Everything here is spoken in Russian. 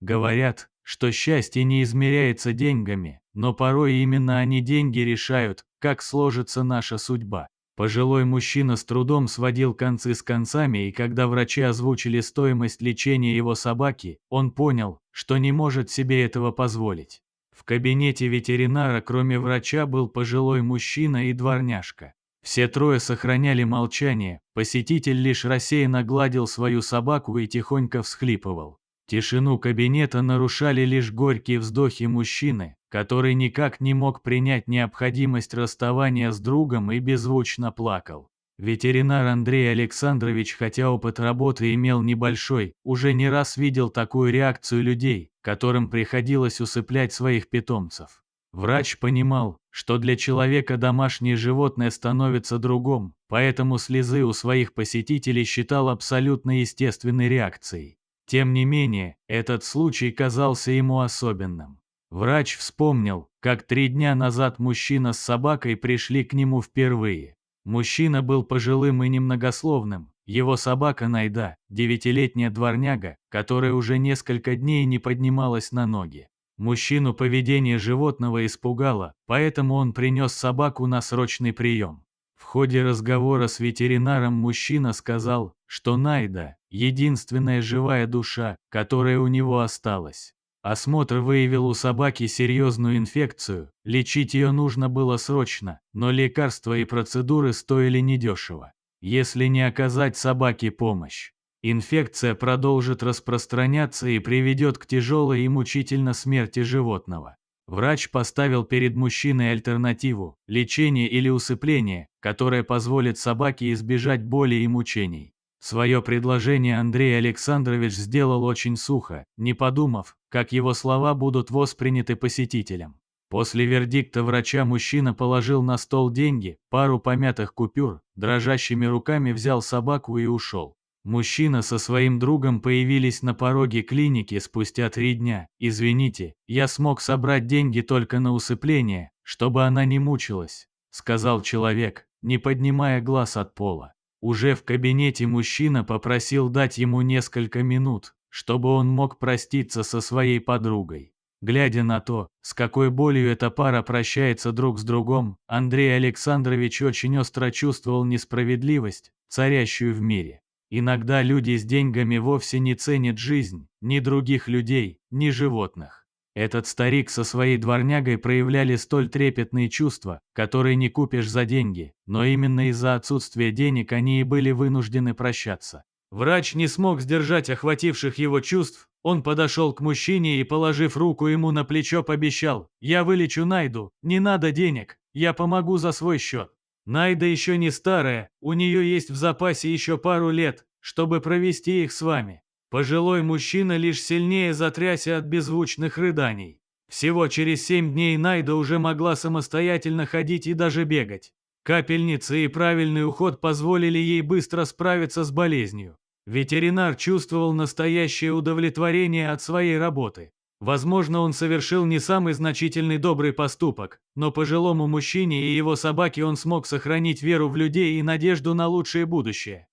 Говорят, что счастье не измеряется деньгами, но порой именно они деньги решают, как сложится наша судьба. Пожилой мужчина с трудом сводил концы с концами, и когда врачи озвучили стоимость лечения его собаки, он понял, что не может себе этого позволить. В кабинете ветеринара кроме врача был пожилой мужчина и дворняжка. Все трое сохраняли молчание, посетитель лишь рассеянно гладил свою собаку и тихонько всхлипывал. Тишину кабинета нарушали лишь горькие вздохи мужчины, который никак не мог принять необходимость расставания с другом и беззвучно плакал. Ветеринар Андрей Александрович, хотя опыт работы имел небольшой, уже не раз видел такую реакцию людей, которым приходилось усыплять своих питомцев. Врач понимал, что для человека домашнее животное становится другом, поэтому слезы у своих посетителей считал абсолютно естественной реакцией. Тем не менее, этот случай казался ему особенным. Врач вспомнил, как 3 дня назад мужчина с собакой пришли к нему впервые. Мужчина был пожилым и немногословным. Его собака Найда, 9-летняя дворняга, которая уже несколько дней не поднималась на ноги. Мужчину поведение животного испугало, поэтому он принес собаку на срочный прием. В ходе разговора с ветеринаром мужчина сказал, что Найда – единственная живая душа, которая у него осталась. Осмотр выявил у собаки серьезную инфекцию, лечить ее нужно было срочно, но лекарства и процедуры стоили недешево. Если не оказать собаке помощь, инфекция продолжит распространяться и приведет к тяжелой и мучительной смерти животного. Врач поставил перед мужчиной альтернативу – лечение или усыпление, которое позволит собаке избежать боли и мучений. Свое предложение Андрей Александрович сделал очень сухо, не подумав, как его слова будут восприняты посетителем. После вердикта врача мужчина положил на стол деньги, пару помятых купюр, дрожащими руками взял собаку и ушел. Мужчина со своим другом появились на пороге клиники спустя 3 дня. «Извините, я смог собрать деньги только на усыпление, чтобы она не мучилась», — сказал человек, не поднимая глаз от пола. Уже в кабинете мужчина попросил дать ему несколько минут, чтобы он мог проститься со своей подругой. Глядя на то, с какой болью эта пара прощается друг с другом, Андрей Александрович очень остро чувствовал несправедливость, царящую в мире. Иногда люди с деньгами вовсе не ценят жизнь, ни других людей, ни животных. Этот старик со своей дворнягой проявляли столь трепетные чувства, которые не купишь за деньги, но именно из-за отсутствия денег они и были вынуждены прощаться. Врач не смог сдержать охвативших его чувств, он подошел к мужчине и, положив руку ему на плечо, пообещал: «Я вылечу Найду, не надо денег, я помогу за свой счет». Найда еще не старая, у нее есть в запасе еще пару лет, чтобы провести их с вами. Пожилой мужчина лишь сильнее затрясся от беззвучных рыданий. Всего через 7 дней Найда уже могла самостоятельно ходить и даже бегать. Капельницы и правильный уход позволили ей быстро справиться с болезнью. Ветеринар чувствовал настоящее удовлетворение от своей работы. Возможно, он совершил не самый значительный добрый поступок, но пожилому мужчине и его собаке он смог сохранить веру в людей и надежду на лучшее будущее.